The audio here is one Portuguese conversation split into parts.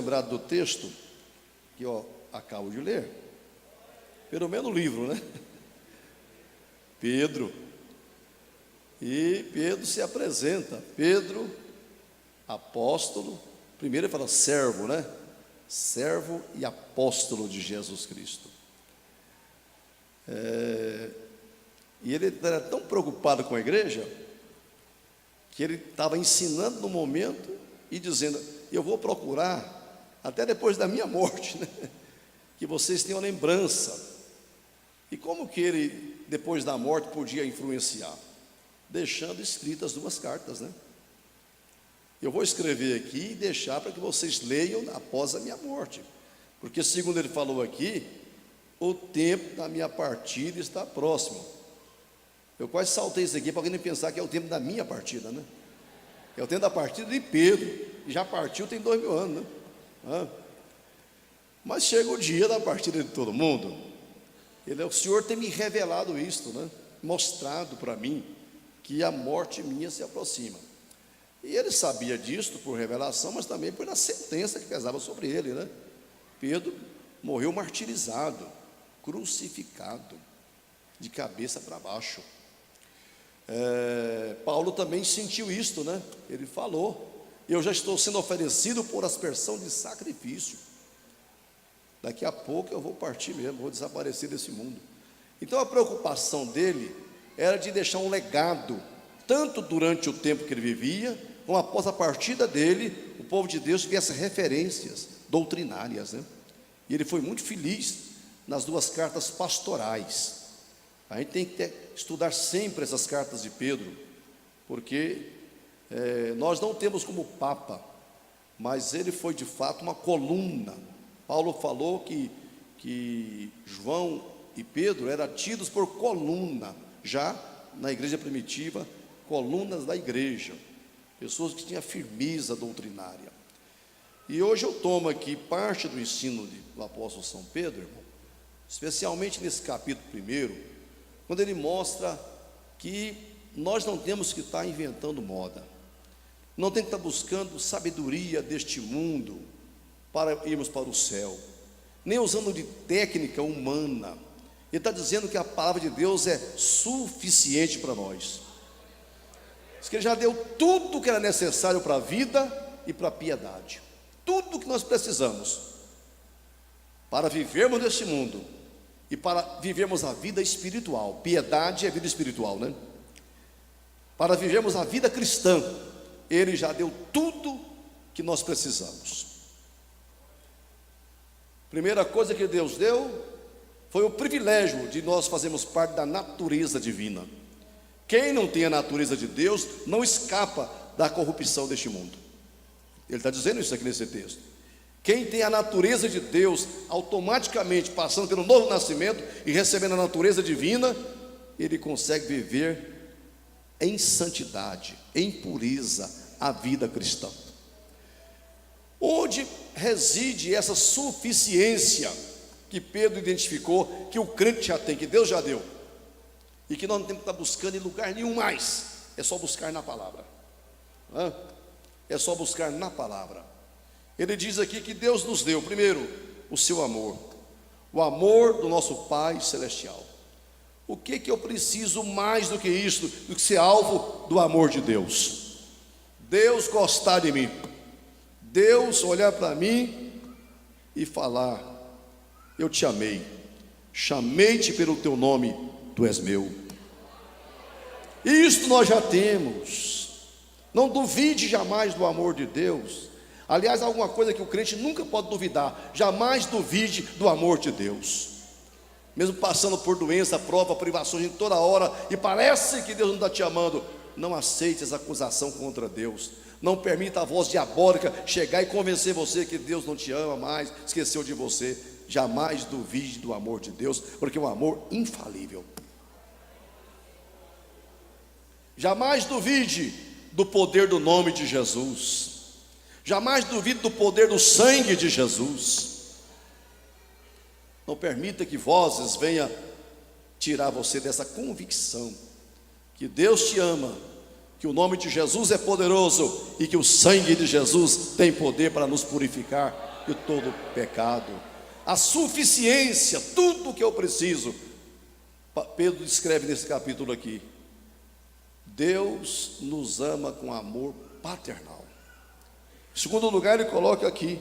lembrados do texto que eu acabo de ler, pelo menos o livro, né? Pedro. E Pedro se apresenta, Pedro, apóstolo, primeiro ele fala servo, né? Servo e apóstolo de Jesus Cristo. E ele era tão preocupado com a igreja, que ele estava ensinando no momento e dizendo: eu vou procurar, até depois da minha morte, né? Que vocês tenham lembrança. E como que ele, depois da morte, podia influenciar? Deixando escritas 2 cartas, né? Eu vou escrever aqui e deixar para que vocês leiam após a minha morte, porque segundo ele falou aqui, o tempo da minha partida está próximo. Eu quase saltei isso aqui para alguém não pensar que é o tempo da minha partida, né? É o tempo da partida de Pedro, que já partiu tem 2000 anos, né? Mas chega o dia da partida de todo mundo. O Senhor tem me revelado isto, né? Mostrado para mim que a morte minha se aproxima. E ele sabia disto por revelação, mas também por a sentença que pesava sobre ele, né? Pedro morreu martirizado, crucificado, de cabeça para baixo. Paulo também sentiu isto, né? Ele falou: eu já estou sendo oferecido por aspersão de sacrifício. Daqui a pouco eu vou partir mesmo, vou desaparecer desse mundo. Então a preocupação dele era de deixar um legado, tanto durante o tempo que ele vivia, como após a partida dele, o povo de Deus tivesse referências doutrinárias, né? E ele foi muito feliz nas 2 cartas pastorais. A gente tem que estudar sempre essas cartas de Pedro, porque nós não temos como Papa, mas ele foi de fato uma coluna. Paulo falou que João e Pedro eram tidos por coluna, já na igreja primitiva, colunas da igreja, pessoas que tinham firmeza doutrinária. E hoje eu tomo aqui parte do ensino do apóstolo São Pedro, irmão, especialmente nesse capítulo 1, quando ele mostra que nós não temos que estar inventando moda, não tem que estar buscando sabedoria deste mundo para irmos para o céu, nem usando de técnica humana. Ele está dizendo que a palavra de Deus é suficiente para nós. Diz que ele já deu tudo o que era necessário para a vida e para a piedade, tudo o que nós precisamos para vivermos neste mundo e para vivermos a vida espiritual. Piedade é vida espiritual, né? Para vivermos a vida cristã, ele já deu tudo que nós precisamos. Primeira coisa que Deus deu foi o privilégio de nós fazermos parte da natureza divina. Quem não tem a natureza de Deus não escapa da corrupção deste mundo. Ele está dizendo isso aqui nesse texto. Quem tem a natureza de Deus, automaticamente passando pelo novo nascimento e recebendo a natureza divina, ele consegue viver em santidade, em pureza, a vida cristã. Onde reside essa suficiência que Pedro identificou, que o crente já tem, que Deus já deu, e que nós não temos que estar buscando em lugar nenhum mais, é só buscar na palavra, é só buscar na palavra. Ele diz aqui que Deus nos deu, primeiro, o seu amor, o amor do nosso Pai Celestial. O que eu preciso mais do que isso, do que ser alvo do amor de Deus? Deus gostar de mim, Deus olhar para mim e falar: eu te amei, chamei-te pelo teu nome, tu és meu. Isto nós já temos. Não duvide jamais do amor de Deus. Aliás, alguma coisa que o crente nunca pode duvidar: jamais duvide do amor de Deus. Mesmo passando por doença, prova, privações em toda hora, e parece que Deus não está te amando, não aceite essa acusação contra Deus. Não permita a voz diabólica chegar e convencer você que Deus não te ama mais, esqueceu de você. Jamais duvide do amor de Deus, porque é um amor infalível. Jamais duvide do poder do nome de Jesus. Jamais duvide do poder do sangue de Jesus. Não permita que vozes venham tirar você dessa convicção que Deus te ama, que o nome de Jesus é poderoso e que o sangue de Jesus tem poder para nos purificar de todo pecado. A suficiência, tudo o que eu preciso. Pedro descreve nesse capítulo aqui: Deus nos ama com amor paternal. Em segundo lugar, ele coloca aqui: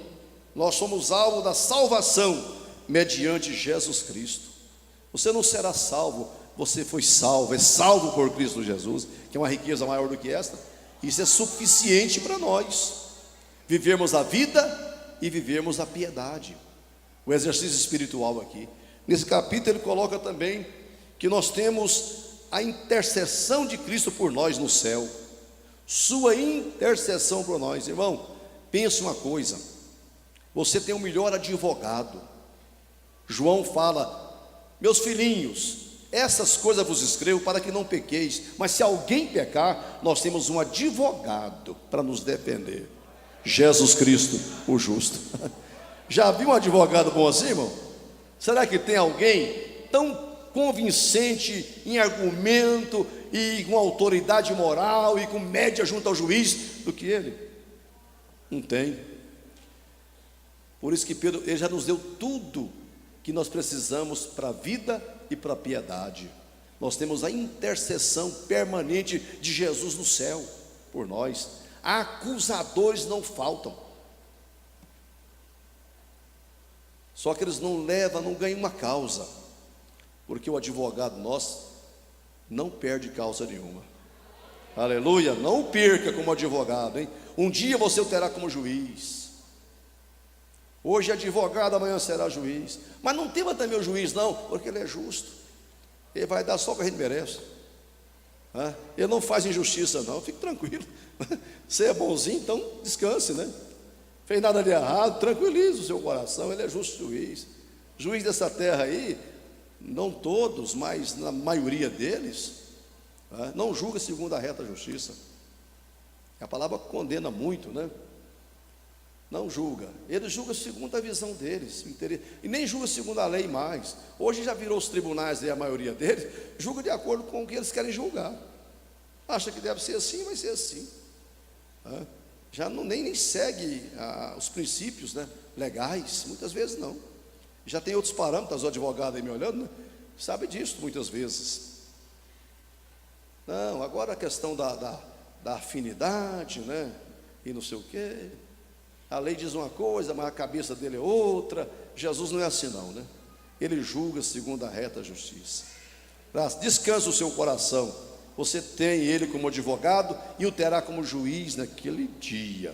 nós somos alvo da salvação mediante Jesus Cristo. Você não será salvo, você foi salvo, é salvo por Cristo Jesus, que é uma riqueza maior do que esta. Isso é suficiente para nós vivermos a vida e vivermos a piedade. O exercício espiritual aqui. Nesse capítulo ele coloca também que nós temos a intercessão de Cristo por nós no céu. Sua intercessão por nós. Irmão, pense uma coisa: você tem o melhor advogado. João fala: meus filhinhos, essas coisas vos escrevo para que não pequeis, mas se alguém pecar, nós temos um advogado para nos defender, Jesus Cristo, o justo. Já viu um advogado bom assim, irmão? Será que tem alguém tão convincente em argumento e com autoridade moral e com média junto ao juiz do que ele? Não tem. Por isso que Pedro, ele já nos deu tudo que nós precisamos para a vida e para a piedade. Nós temos a intercessão permanente de Jesus no céu por nós. Acusadores não faltam, só que eles não levam, não ganham uma causa, porque o advogado nosso não perde causa nenhuma. Aleluia, não perca como advogado, hein? Um dia você o terá como juiz. Hoje é advogado, amanhã será juiz. Mas não tema também o juiz não, porque ele é justo. Ele vai dar só o que a gente merece. Ele não faz injustiça não, fique tranquilo. Você é bonzinho, então descanse, né? Fez nada de errado, tranquilize o seu coração. Ele é justo juiz. Juiz dessa terra aí, não todos, mas na maioria deles, não julga segundo a reta justiça. A palavra condena muito, né? Não julga, ele julga segundo a visão deles, e nem julga segundo a lei mais. Hoje já virou os tribunais, a maioria deles julga de acordo com o que eles querem julgar. Acha que deve ser assim, vai ser assim. Já não, nem segue os princípios, né, legais, muitas vezes não. Já tem outros parâmetros, o advogado aí me olhando, né, sabe disso muitas vezes. Não, agora a questão da afinidade, né, e não sei o quê. A lei diz uma coisa, mas a cabeça dele é outra. Jesus não é assim não, né? Ele julga segundo a reta justiça. Descansa o seu coração. Você tem ele como advogado e o terá como juiz naquele dia.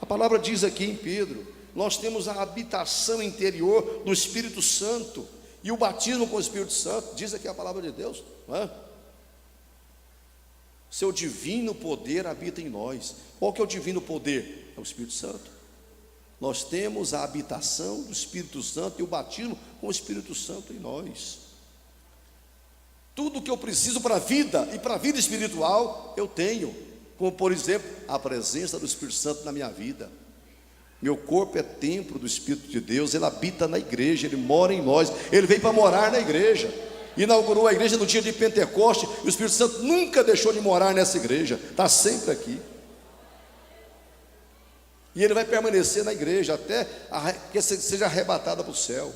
A palavra diz aqui em Pedro: nós temos a habitação interior do Espírito Santo e o batismo com o Espírito Santo. Diz aqui a palavra de Deus, não é? Seu divino poder habita em nós. Qual que é o divino poder? É o Espírito Santo. Nós temos a habitação do Espírito Santo e o batismo com o Espírito Santo em nós. Tudo que eu preciso para a vida e para a vida espiritual, eu tenho. Como por exemplo, a presença do Espírito Santo na minha vida. Meu corpo é templo do Espírito de Deus. Ele habita na igreja, ele mora em nós. Ele veio para morar na igreja. Inaugurou a igreja no dia de Pentecoste. E o Espírito Santo nunca deixou de morar nessa igreja, está sempre aqui. E ele vai permanecer na igreja até que seja arrebatada para o céu.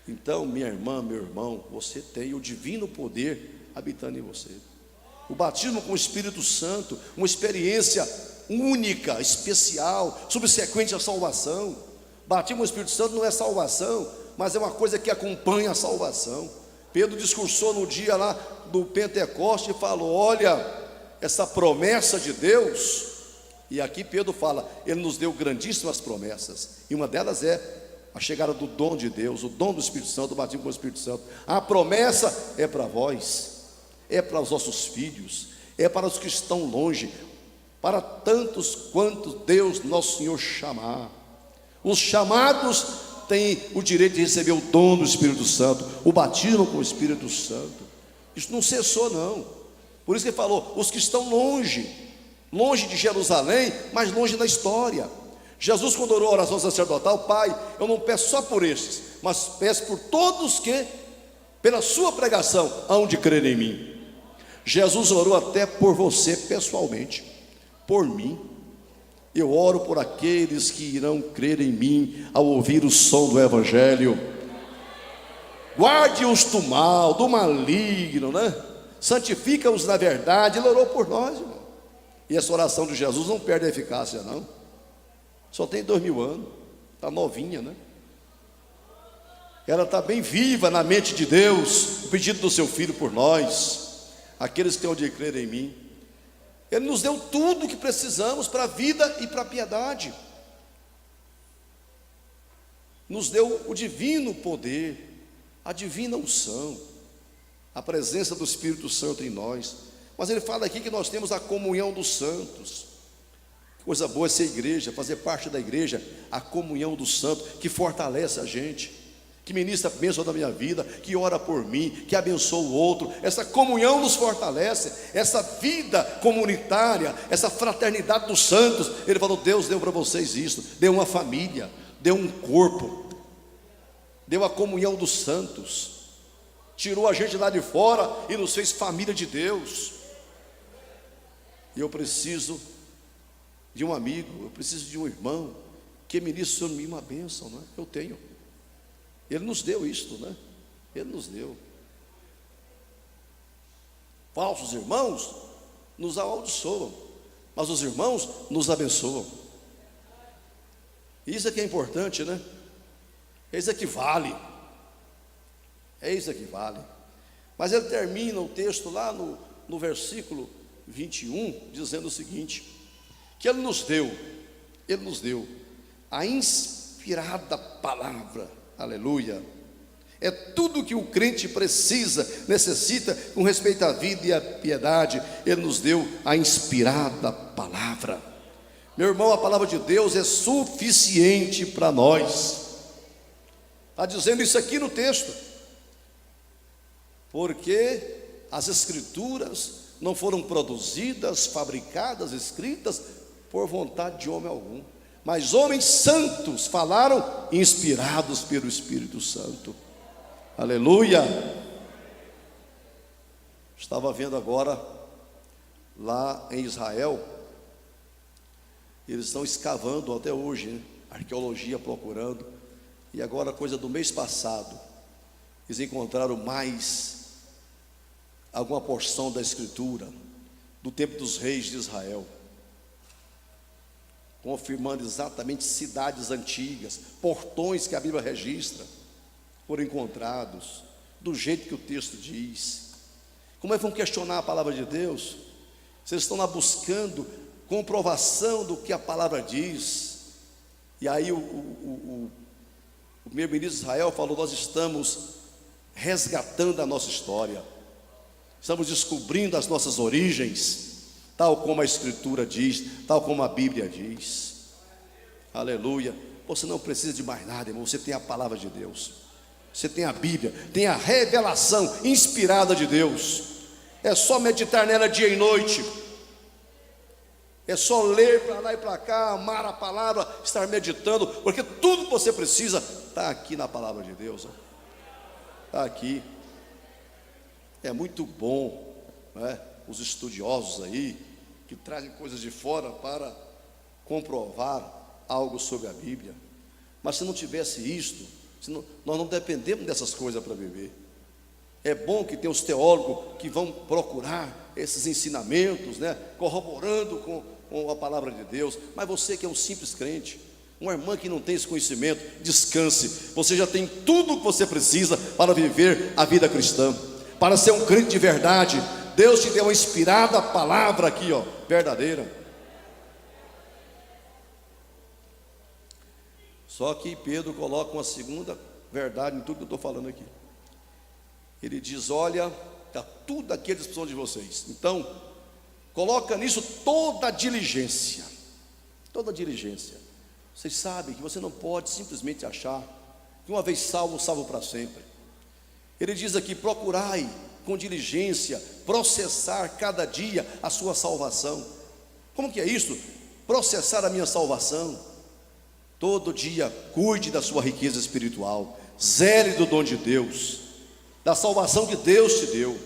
Então, minha irmã, meu irmão, você tem o divino poder habitando em você. O batismo com o Espírito Santo, uma experiência única, especial, subsequente à salvação. Batismo com o Espírito Santo não é salvação, mas é uma coisa que acompanha a salvação. Pedro discursou no dia lá do Pentecoste e falou: olha, essa promessa de Deus. E aqui Pedro fala, ele nos deu grandíssimas promessas, e uma delas é a chegada do dom de Deus, o dom do Espírito Santo, o batismo com o Espírito Santo. A promessa é para vós, é para os nossos filhos, é para os que estão longe, para tantos quanto Deus nosso Senhor chamar. Os chamados têm o direito de receber o dom do Espírito Santo, o batismo com o Espírito Santo. Isso não cessou não. Por isso que ele falou, os que estão longe de Jerusalém, mas longe da história. Jesus, quando orou a oração sacerdotal: Pai, eu não peço só por estes, mas peço por todos que, pela sua pregação, hão de crer em mim. Jesus orou até por você pessoalmente, por mim. Eu oro por aqueles que irão crer em mim ao ouvir o som do Evangelho. Guarde-os do mal, do maligno, né? Santifica-os na verdade. Ele orou por nós, irmão. E essa oração de Jesus não perde a eficácia, não. Só tem 2000 anos, está novinha, né? Ela está bem viva na mente de Deus, o pedido do seu Filho por nós, aqueles que têm de crer em mim. Ele nos deu tudo o que precisamos para a vida e para a piedade. Nos deu o divino poder, a divina unção, a presença do Espírito Santo em nós. Mas ele fala aqui que nós temos a comunhão dos santos. Coisa boa é ser igreja, fazer parte da igreja, a comunhão dos santos, que fortalece a gente, que ministra a bênção da minha vida, que ora por mim, que abençoa o outro. Essa comunhão nos fortalece, essa vida comunitária, essa fraternidade dos santos. Ele falou: Deus deu para vocês isso, deu uma família, deu um corpo, deu a comunhão dos santos, tirou a gente lá de fora e nos fez família de Deus. E eu preciso de um amigo, eu preciso de um irmão que ministre sobre mim uma bênção, né? Eu tenho. Ele nos deu isto, né? Ele nos deu. Falsos irmãos nos amaldiçoam, mas os irmãos nos abençoam. Isso é que é importante, né? É isso que vale. É isso que vale. Mas ele termina o texto lá no versículo 21, dizendo o seguinte: que ele nos deu a inspirada palavra. Aleluia. É tudo que o crente necessita com respeito à vida e à piedade. Ele nos deu a inspirada palavra. Meu irmão, a palavra de Deus é suficiente para nós. Está dizendo isso aqui no texto, porque as escrituras não foram produzidas, fabricadas, escritas por vontade de homem algum, mas homens santos falaram, inspirados pelo Espírito Santo. Aleluia. Estava vendo agora lá em Israel, eles estão escavando até hoje, né? Arqueologia procurando, e agora, coisa do mês passado, eles encontraram mais alguma porção da escritura do tempo dos reis de Israel, confirmando exatamente cidades antigas, portões que a Bíblia registra, foram encontrados, do jeito que o texto diz. Como é que vão questionar a palavra de Deus? Vocês estão lá buscando comprovação do que a palavra diz. E aí o primeiro-ministro de Israel falou: nós estamos resgatando a nossa história, estamos descobrindo as nossas origens, tal como a Escritura diz, tal como a Bíblia diz. Aleluia. Você não precisa de mais nada, irmão. Você tem a palavra de Deus, você tem a Bíblia, tem a revelação inspirada de Deus. É só meditar nela dia e noite, é só ler para lá e para cá, amar a palavra, estar meditando, porque tudo que você precisa está aqui na palavra de Deus. Está aqui. É muito bom, né, os estudiosos aí que trazem coisas de fora para comprovar algo sobre a Bíblia. Mas se não tivesse isto, nós não dependemos dessas coisas para viver. É bom que tem os teólogos que vão procurar esses ensinamentos, né, corroborando com a palavra de Deus. Mas você que é um simples crente, uma irmã que não tem esse conhecimento, descanse. Você já tem tudo o que você precisa para viver a vida cristã, para ser um crente de verdade. Deus te deu uma inspirada palavra aqui, ó, verdadeira. Só que Pedro coloca uma segunda verdade em tudo que eu estou falando aqui. Ele diz: olha, está tudo aqui à disposição de vocês. Então, coloca nisso toda a diligência. Toda a diligência. Vocês sabem que você não pode simplesmente achar que uma vez salvo, salvo para sempre. Ele diz aqui: procurai com diligência processar cada dia a sua salvação. Como que é isso? Processar a minha salvação. Todo dia cuide da sua riqueza espiritual, zele do dom de Deus, da salvação que Deus te deu.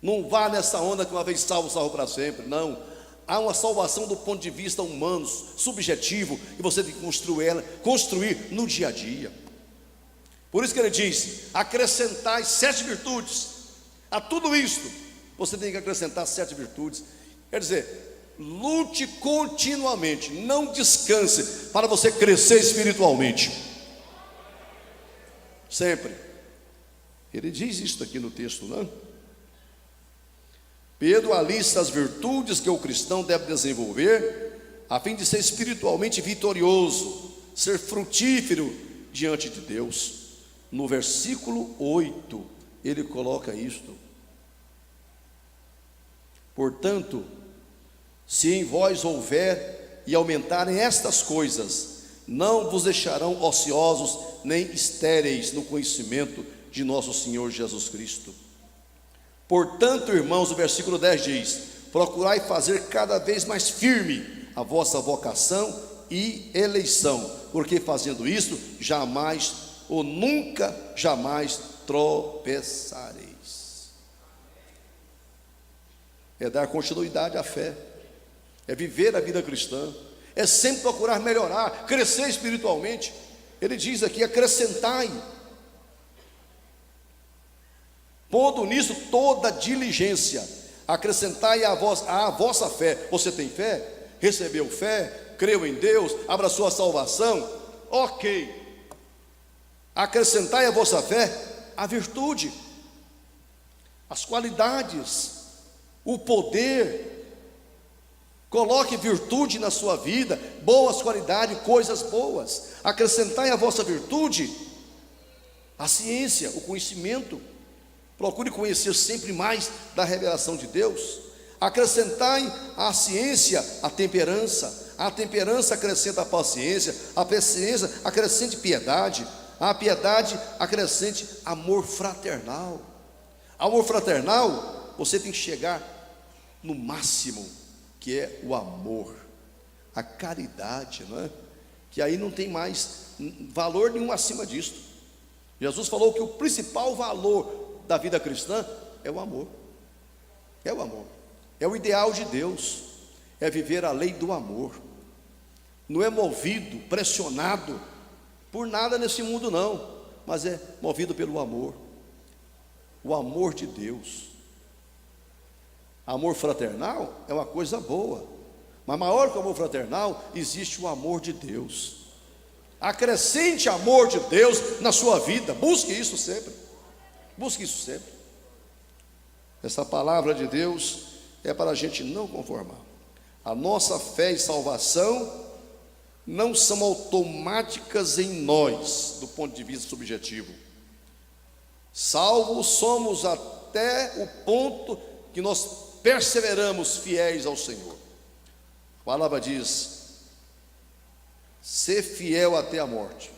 Não vá nessa onda que uma vez salvo, salvo para sempre. Não. Há uma salvação do ponto de vista humano, subjetivo, e você tem que construir no dia a dia. Por isso que ele diz: acrescentai 7 virtudes. A tudo isto, você tem que acrescentar 7 virtudes. Quer dizer, lute continuamente, não descanse, para você crescer espiritualmente. Sempre. Ele diz isso aqui no texto, não é? Pedro alista as virtudes que o cristão deve desenvolver, a fim de ser espiritualmente vitorioso, ser frutífero diante de Deus. No versículo 8, ele coloca isto: portanto, se em vós houver e aumentarem estas coisas, não vos deixarão ociosos nem estéreis no conhecimento de nosso Senhor Jesus Cristo. Portanto, irmãos, o versículo 10 diz: procurai fazer cada vez mais firme a vossa vocação e eleição, porque fazendo isso, jamais ou nunca jamais tropeçareis. É dar continuidade à fé, é viver a vida cristã, é sempre procurar melhorar, crescer espiritualmente. Ele diz aqui: acrescentai, pondo nisso toda diligência, acrescentai à vossa fé. Você tem fé? Recebeu fé? Creu em Deus? Abraçou a salvação? Ok. Acrescentai à vossa fé a virtude, as qualidades, o poder. Coloque virtude na sua vida, boas qualidades, coisas boas. Acrescentai à vossa virtude a ciência, o conhecimento. Procure conhecer sempre mais da revelação de Deus. Acrescentai à ciência a temperança acrescenta a paciência acrescente piedade, a piedade acrescente amor fraternal. Amor fraternal, você tem que chegar no máximo, que é o amor, a caridade, não é? Que aí não tem mais valor nenhum acima disto. Jesus falou que o principal valor da vida cristã é o amor. É o amor. É o ideal de Deus. É viver a lei do amor. Não é movido, pressionado por nada nesse mundo não, mas é movido pelo amor. O amor de Deus. Amor fraternal é uma coisa boa, mas maior que o amor fraternal existe o amor de Deus. Acrescente amor de Deus na sua vida. Busque isso sempre. Busque isso sempre. Essa palavra de Deus é para a gente não conformar. A nossa fé e salvação não são automáticas em nós, do ponto de vista subjetivo. Salvos somos até o ponto que nós perseveramos fiéis ao Senhor. A palavra diz: ser fiel até a morte,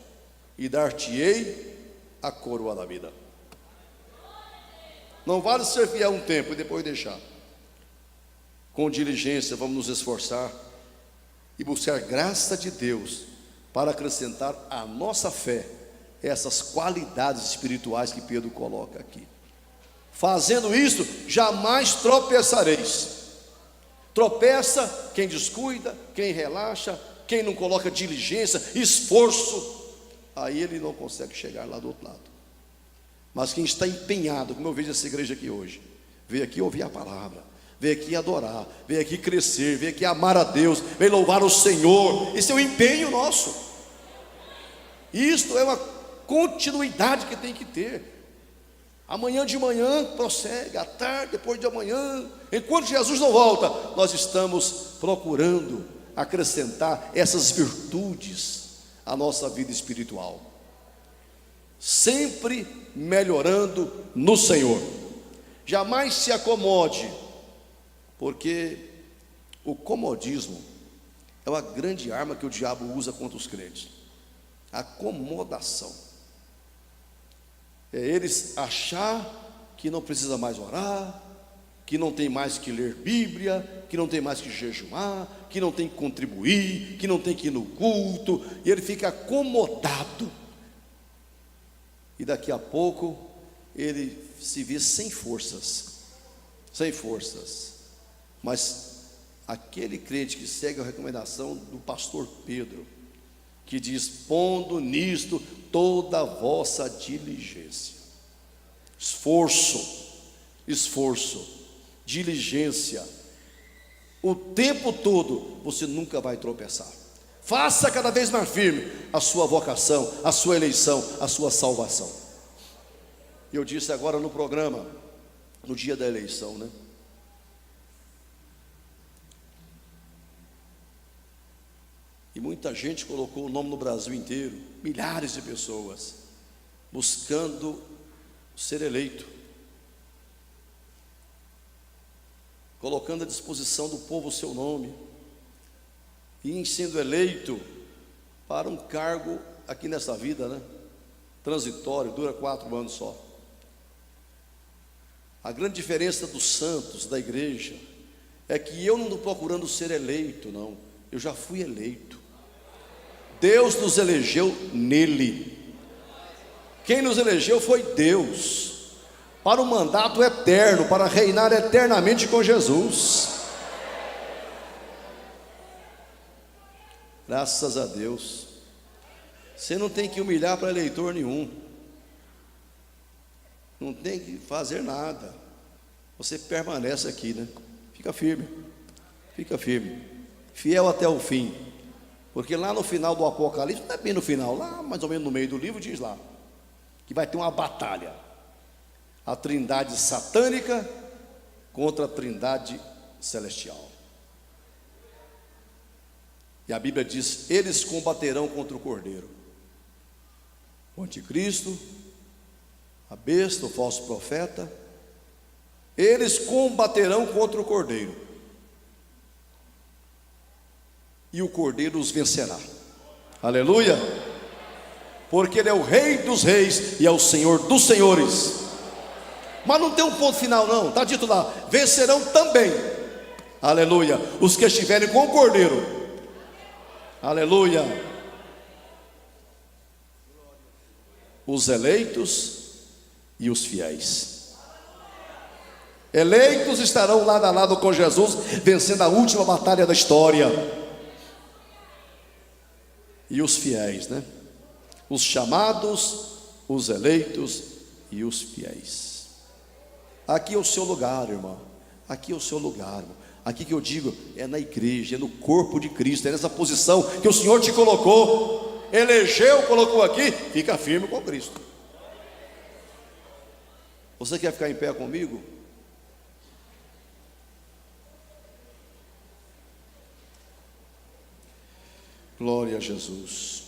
e dar-te-ei a coroa da vida. Não vale ser fiel um tempo e depois deixar. Com diligência vamos nos esforçar e buscar graça de Deus para acrescentar à nossa fé essas qualidades espirituais que Pedro coloca aqui. Fazendo isso, jamais tropeçareis. Tropeça quem descuida, quem relaxa, quem não coloca diligência, esforço, aí ele não consegue chegar lá do outro lado. Mas quem está empenhado, como eu vejo essa igreja aqui hoje, veio aqui ouvir a palavra, veio aqui adorar, veio aqui crescer, veio aqui amar a Deus, veio louvar o Senhor. Esse é o empenho nosso. Isto é uma continuidade que tem que ter. Amanhã de manhã prossegue, à tarde, depois de amanhã, enquanto Jesus não volta, nós estamos procurando acrescentar essas virtudes à nossa vida espiritual, sempre melhorando no Senhor. Jamais se acomode, porque o comodismo é uma grande arma que o diabo usa contra os crentes. A acomodação é eles achar que não precisa mais orar, que não tem mais que ler Bíblia, que não tem mais que jejuar, que não tem que contribuir, que não tem que ir no culto, e ele fica acomodado, e daqui a pouco ele se vê sem forças, sem forças. Mas aquele crente que segue a recomendação do pastor Pedro, que diz: pondo nisto toda a vossa diligência, esforço, diligência, o tempo todo, você nunca vai tropeçar. Faça cada vez mais firme a sua vocação, a sua eleição, a sua salvação. Eu disse agora no programa, no dia da eleição, né? E muita gente colocou o nome no Brasil inteiro, milhares de pessoas, buscando ser eleito, colocando à disposição do povo o seu nome, e em sendo eleito para um cargo aqui nessa vida, né? Transitório, dura 4 anos só. A grande diferença dos santos, da igreja, é que eu não estou procurando ser eleito, não, eu já fui eleito. Deus nos elegeu nele. Quem nos elegeu foi Deus, para um mandato eterno, para reinar eternamente com Jesus. Graças a Deus. Você não tem que humilhar para eleitor nenhum, não tem que fazer nada, você permanece aqui, né? Fica firme, fiel até o fim, porque lá no final do Apocalipse, não é bem no final, lá mais ou menos no meio do livro, diz lá que vai ter uma batalha, a trindade satânica contra a trindade celestial. E a Bíblia diz: eles combaterão contra o Cordeiro, o anticristo, a besta, o falso profeta. Eles combaterão contra o Cordeiro, e o Cordeiro os vencerá. Aleluia! Porque ele é o Rei dos reis e é o Senhor dos senhores. Mas não tem um ponto final não, está dito lá: vencerão também, aleluia, os que estiverem com o Cordeiro. Aleluia. Os eleitos e os fiéis. Eleitos estarão lado a lado com Jesus, vencendo a última batalha da história. E os fiéis, né? Os chamados, os eleitos e os fiéis. Aqui é o seu lugar, irmão. Aqui é o seu lugar, irmão. Aqui que eu digo, é na igreja, é no corpo de Cristo, é nessa posição que o Senhor te colocou, elegeu, colocou aqui. Fica firme com Cristo. Você quer ficar em pé comigo? Glória a Jesus.